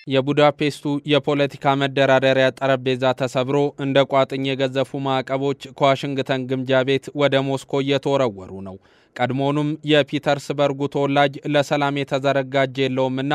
የቡዳፔስቱ የፖለቲካ መደራደሪያ ጠረጴዛ ተሰብሮ እንደ ቋጥኝ የገዘፉ ማዕቀቦች ከዋሽንግተን ግምጃ ቤት ወደ ሞስኮ እየተወረወሩ ነው። ቀድሞውንም የፒተርስበርጉ ተወላጅ ለሰላም የተዘረጋጀ የለውምና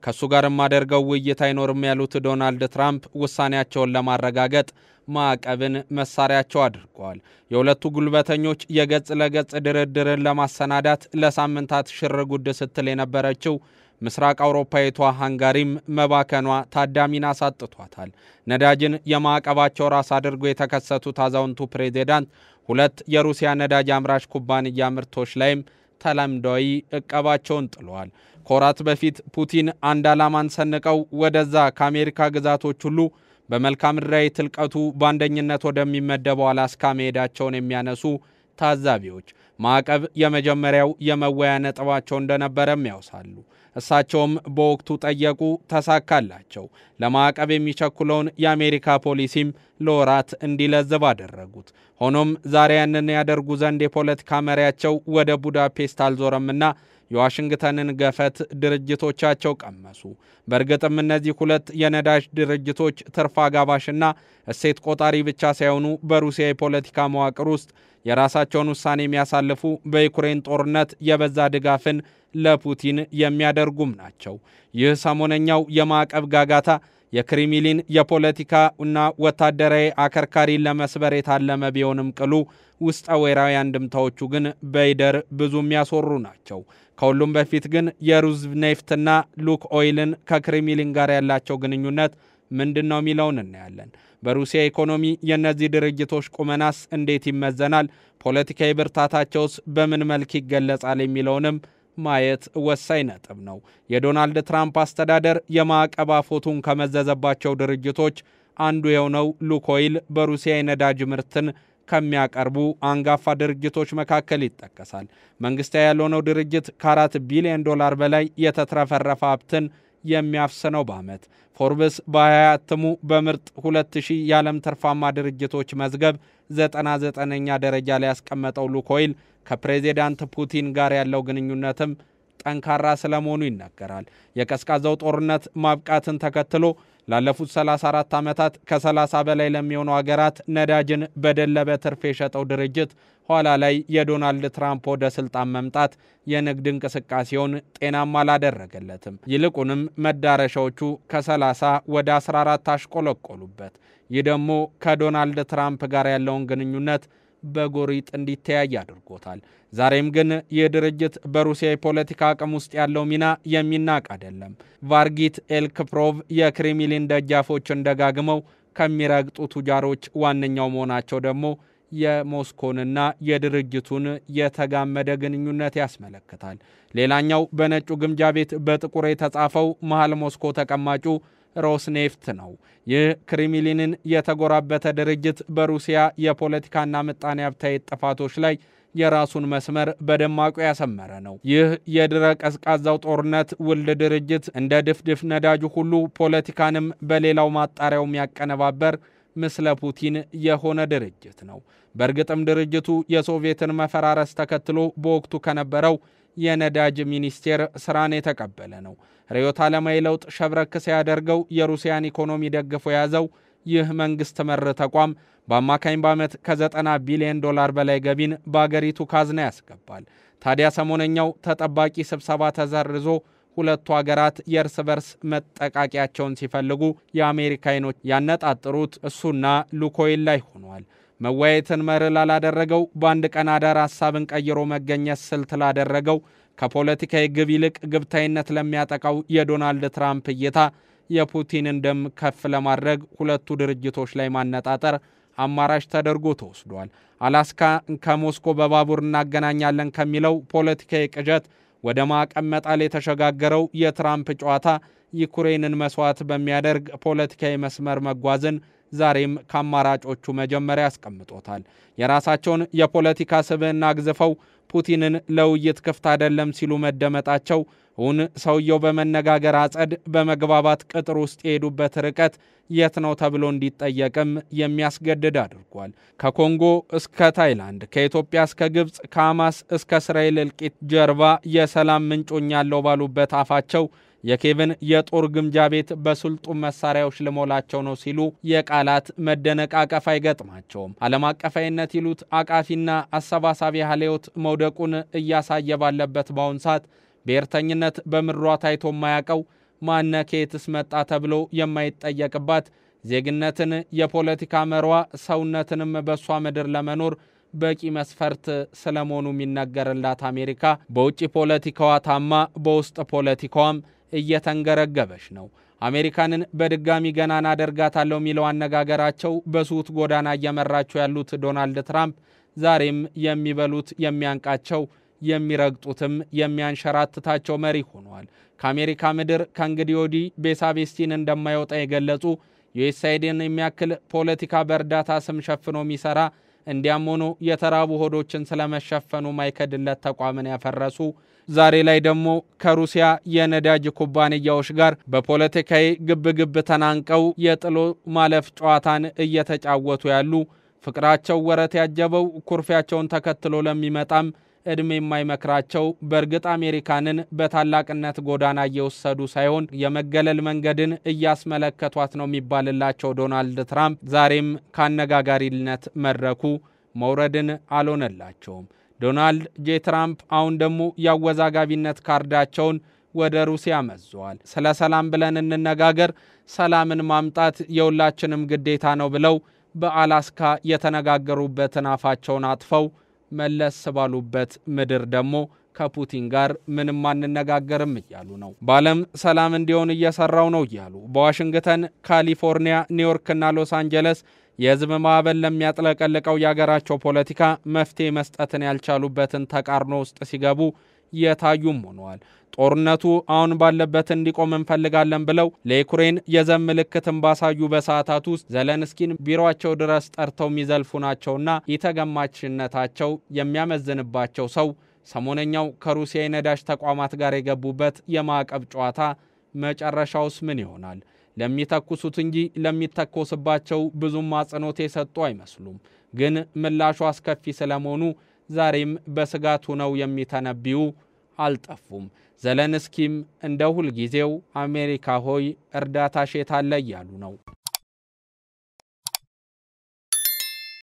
ከሱ ጋር ማደርገው ውይይት አይኖርም ያሉት ዶናልድ ትራምፕ ውሳኔያቸውን ለማረጋገጥ ማዕቀብን መሳሪያቸው አድርገዋል። የሁለቱ ጉልበተኞች የገጽ ለገጽ ድርድርን ለማሰናዳት ለሳምንታት ሽርጉድ ስትል የነበረችው ምስራቅ አውሮፓዊቷ ሃንጋሪም መባከኗ ታዳሚን አሳጥቷታል። ነዳጅን የማዕቀባቸው ራስ አድርጎ የተከሰቱት አዛውንቱ ፕሬዝዳንት ሁለት የሩሲያ ነዳጅ አምራች ኩባንያ ምርቶች ላይም ተለምዷዊ እቀባቸውን ጥለዋል። ከወራት በፊት ፑቲን አንድ ዓላማን ሰንቀው ወደዛ ከአሜሪካ ግዛቶች ሁሉ በመልክዓ ምድራዊ ትልቀቱ በአንደኝነት ወደሚመደበው አላስካ መሄዳቸውን የሚያነሱ ታዛቢዎች ማዕቀብ የመጀመሪያው የመወያ ነጥባቸው እንደነበረም ያውሳሉ። እሳቸውም በወቅቱ ጠየቁ፣ ተሳካላቸው። ለማዕቀብ የሚቸኩለውን የአሜሪካ ፖሊሲም ለወራት እንዲለዝብ አደረጉት። ሆኖም ዛሬ ያንን ያደርጉ ዘንድ የፖለቲካ መሪያቸው ወደ ቡዳፔስት አልዞረምና የዋሽንግተንን ገፈት ድርጅቶቻቸው ቀመሱ። በእርግጥም እነዚህ ሁለት የነዳጅ ድርጅቶች ትርፍ አጋባሽና እሴት ቆጣሪ ብቻ ሳይሆኑ በሩሲያ የፖለቲካ መዋቅር ውስጥ የራሳቸውን ውሳኔ የሚያሳልፉ፣ በዩክሬን ጦርነት የበዛ ድጋፍን ለፑቲን የሚያደርጉም ናቸው። ይህ ሰሞነኛው የማዕቀብ ጋጋታ የክሬምሊን የፖለቲካና ወታደራዊ አከርካሪን ለመስበር የታለመ ቢሆንም ቅሉ ውስጠ ወይራዊ አንድምታዎቹ ግን በይደር ብዙ የሚያስወሩ ናቸው። ከሁሉም በፊት ግን የሩዝኔፍትና ሉክ ኦይልን ከክሬምሊን ጋር ያላቸው ግንኙነት ምንድነው የሚለውን እናያለን። በሩሲያ ኢኮኖሚ የነዚህ ድርጅቶች ቁመናስ እንዴት ይመዘናል? ፖለቲካዊ ብርታታቸውስ በምን መልክ ይገለጻል? የሚለውንም ማየት ወሳኝ ነጥብ ነው። የዶናልድ ትራምፕ አስተዳደር የማዕቀብ አፎቱን ከመዘዘባቸው ድርጅቶች አንዱ የሆነው ሉክ ኦይል በሩሲያ የነዳጅ ምርትን ከሚያቀርቡ አንጋፋ ድርጅቶች መካከል ይጠቀሳል። መንግስታዊ ያልሆነው ድርጅት ከ4 ቢሊዮን ዶላር በላይ የተትረፈረፈ ሀብትን የሚያፍስነው በዓመት። ፎርብስ በ20 እትሙ በምርጥ 2000 የዓለም ትርፋማ ድርጅቶች መዝገብ 99ኛ ደረጃ ላይ ያስቀመጠው ሉክ ኦይል ከፕሬዝዳንት ፑቲን ጋር ያለው ግንኙነትም ጠንካራ ስለመሆኑ ይነገራል። የቀዝቃዛው ጦርነት ማብቃትን ተከትሎ ላለፉት 34 ዓመታት ከ30 በላይ ለሚሆኑ ሀገራት ነዳጅን በደለበ ትርፍ የሸጠው ድርጅት ኋላ ላይ የዶናልድ ትራምፕ ወደ ስልጣን መምጣት የንግድ እንቅስቃሴውን ጤናማ አላደረገለትም። ይልቁንም መዳረሻዎቹ ከ30 ወደ 14 አሽቆለቆሉበት። ይህ ደግሞ ከዶናልድ ትራምፕ ጋር ያለውን ግንኙነት በጎሪጥ እንዲተያይ አድርጎታል። ዛሬም ግን ይህ ድርጅት በሩሲያ የፖለቲካ አቅም ውስጥ ያለው ሚና የሚናቅ አይደለም። ቫርጊት ኤልክፕሮቭ የክሬምሊን ደጃፎች እንደጋግመው ከሚረግጡ ቱጃሮች ዋነኛው መሆናቸው ደግሞ የሞስኮንና የድርጅቱን የተጋመደ ግንኙነት ያስመለክታል። ሌላኛው በነጩ ግምጃ ቤት በጥቁር የተጻፈው መሃል ሞስኮ ተቀማጩ ሮስኔፍት ነው። ይህ ክሬምሊንን የተጎራበተ ድርጅት በሩሲያ የፖለቲካና ምጣኔ ሀብታዊ ጥፋቶች ላይ የራሱን መስመር በደማቁ ያሰመረ ነው። ይህ የድረ ቀዝቃዛው ጦርነት ውልድ ድርጅት እንደ ድፍድፍ ነዳጁ ሁሉ ፖለቲካንም በሌላው ማጣሪያው የሚያቀነባበር ምስለ ፑቲን የሆነ ድርጅት ነው። በእርግጥም ድርጅቱ የሶቪየትን መፈራረስ ተከትሎ በወቅቱ ከነበረው የነዳጅ ሚኒስቴር ስራን የተቀበለ ነው። ርዕዮተ ዓለማዊ ለውጥ ሸብረክ ሲያደርገው የሩሲያን ኢኮኖሚ ደግፎ የያዘው ይህ መንግስት መር ተቋም በአማካኝ በዓመት ከ90 ቢሊዮን ዶላር በላይ ገቢን በአገሪቱ ካዝና ያስገባል። ታዲያ ሰሞነኛው ተጠባቂ ስብሰባ ተዘርዞ ሁለቱ ሀገራት የእርስ በርስ መጠቃቂያቸውን ሲፈልጉ የአሜሪካ አይኖች ያነጣጥሩት እሱና ሉክ ኦይል ላይ ሆኗል። መወያየትን መርህ ላላደረገው፣ በአንድ ቀን አዳር ሐሳብን ቀይሮ መገኘት ስልት ላደረገው፣ ከፖለቲካዊ ግብ ይልቅ ግብታዊነት ለሚያጠቃው የዶናልድ ትራምፕ እይታ የፑቲንን ደም ከፍ ለማድረግ ሁለቱ ድርጅቶች ላይ ማነጣጠር አማራጭ ተደርጎ ተወስዷል። አላስካ ከሞስኮ በባቡር እናገናኛለን ከሚለው ፖለቲካዊ ቅዠት ወደ ማዕቀብ መጣል የተሸጋገረው የትራምፕ ጨዋታ ዩክሬንን መስዋዕት በሚያደርግ ፖለቲካዊ መስመር መጓዝን ዛሬም ከአማራጮቹ መጀመሪያ ያስቀምጦታል። የራሳቸውን የፖለቲካ ስብዕና አግዝፈው ፑቲንን ለውይይት ክፍት አይደለም ሲሉ መደመጣቸው እውን ሰውየው በመነጋገር አጸድ በመግባባት ቅጥር ውስጥ የሄዱበት ርቀት የት ነው ተብሎ እንዲጠየቅም የሚያስገድድ አድርጓል። ከኮንጎ እስከ ታይላንድ፣ ከኢትዮጵያ እስከ ግብጽ፣ ከሐማስ እስከ እስራኤል እልቂት ጀርባ የሰላም ምንጮኛለው ባሉበት አፋቸው የኬቭን የጦር ግምጃ ቤት በስልጡን መሳሪያዎች ልሞላቸው ነው ሲሉ የቃላት መደነቃቀፍ አይገጥማቸውም። ዓለም አቀፋይነት ይሉት አቃፊና አሰባሳቢ ሀሌዎት መውደቁን እያሳየ ባለበት በአሁን ሰዓት ብሔርተኝነት በምድሯ ታይቶ የማያውቀው ማነ ከየትስ መጣ ተብሎ የማይጠየቅባት ዜግነትን የፖለቲካ መርዋ ሰውነትንም በሷ ምድር ለመኖር በቂ መስፈርት ስለመሆኑ የሚነገርላት አሜሪካ በውጪ ፖለቲካዋ ታማ በውስጥ ፖለቲካዋም እየተንገረገበች ነው። አሜሪካንን በድጋሚ ገናና አደርጋታለሁ የሚለው አነጋገራቸው በሱት ጎዳና እየመራቸው ያሉት ዶናልድ ትራምፕ ዛሬም የሚበሉት የሚያንቃቸው የሚረግጡትም የሚያንሸራትታቸው መሪ ሆነዋል። ከአሜሪካ ምድር ከእንግዲህ ወዲህ ቤሳቤስቲን እንደማይወጣ የገለጹ ዩኤስአይድን የሚያክል ፖለቲካ በእርዳታ ስም ሸፍኖ የሚሰራ እንዲያም ሆኖ የተራቡ ሆዶችን ስለመሸፈኑ ማይከድለት ተቋምን ያፈረሱ ዛሬ ላይ ደግሞ ከሩሲያ የነዳጅ ኩባንያዎች ጋር በፖለቲካዊ ግብግብ ተናንቀው የጥሎ ማለፍ ጨዋታን እየተጫወቱ ያሉ ፍቅራቸው ወረት ያጀበው ኩርፊያቸውን ተከትሎ ለሚመጣም እድሜ የማይመክራቸው በእርግጥ አሜሪካንን በታላቅነት ጎዳና እየወሰዱ ሳይሆን የመገለል መንገድን እያስመለከቷት ነው የሚባልላቸው ዶናልድ ትራምፕ ዛሬም ካነጋጋሪነት መድረኩ መውረድን አልሆነላቸውም። ዶናልድ ጄ ትራምፕ አሁን ደግሞ ያወዛጋቢነት ካርዳቸውን ወደ ሩሲያ መዘዋል። ስለ ሰላም ብለን እንነጋገር፣ ሰላምን ማምጣት የሁላችንም ግዴታ ነው ብለው በአላስካ የተነጋገሩበትን አፋቸውን አጥፈው መለስ ባሉበት ምድር ደግሞ ከፑቲን ጋር ምንም አንነጋገርም እያሉ ነው። በዓለም ሰላም እንዲሆን እየሰራው ነው እያሉ በዋሽንግተን፣ ካሊፎርኒያ፣ ኒውዮርክና ሎስ አንጀለስ የህዝብ ማዕበል ለሚያጥለቀልቀው የሀገራቸው ፖለቲካ መፍትሄ መስጠትን ያልቻሉበትን ተቃርኖ ውስጥ ሲገቡ የታዩም ሆነዋል። ጦርነቱ አሁን ባለበት እንዲቆም እንፈልጋለን ብለው ለዩክሬን የዘም ምልክትን ባሳዩ በሰዓታት ውስጥ ዘለንስኪን ቢሮአቸው ድረስ ጠርተው የሚዘልፉ ናቸውና የተገማችነታቸው የሚያመዝንባቸው ሰው ሰሞነኛው ከሩሲያ የነዳጅ ተቋማት ጋር የገቡበት የማዕቀብ ጨዋታ መጨረሻውስ ምን ይሆናል? ለሚተኩሱት እንጂ ለሚተኮስባቸው ብዙም አጽንኦት የሰጡ አይመስሉም። ግን ምላሹ አስከፊ ስለመሆኑ ዛሬም በስጋቱ ነው የሚተነብዩ አልጠፉም። ዘለንስኪም እንደ ሁል ጊዜው አሜሪካ ሆይ እርዳታሽ የት አለ እያሉ ነው።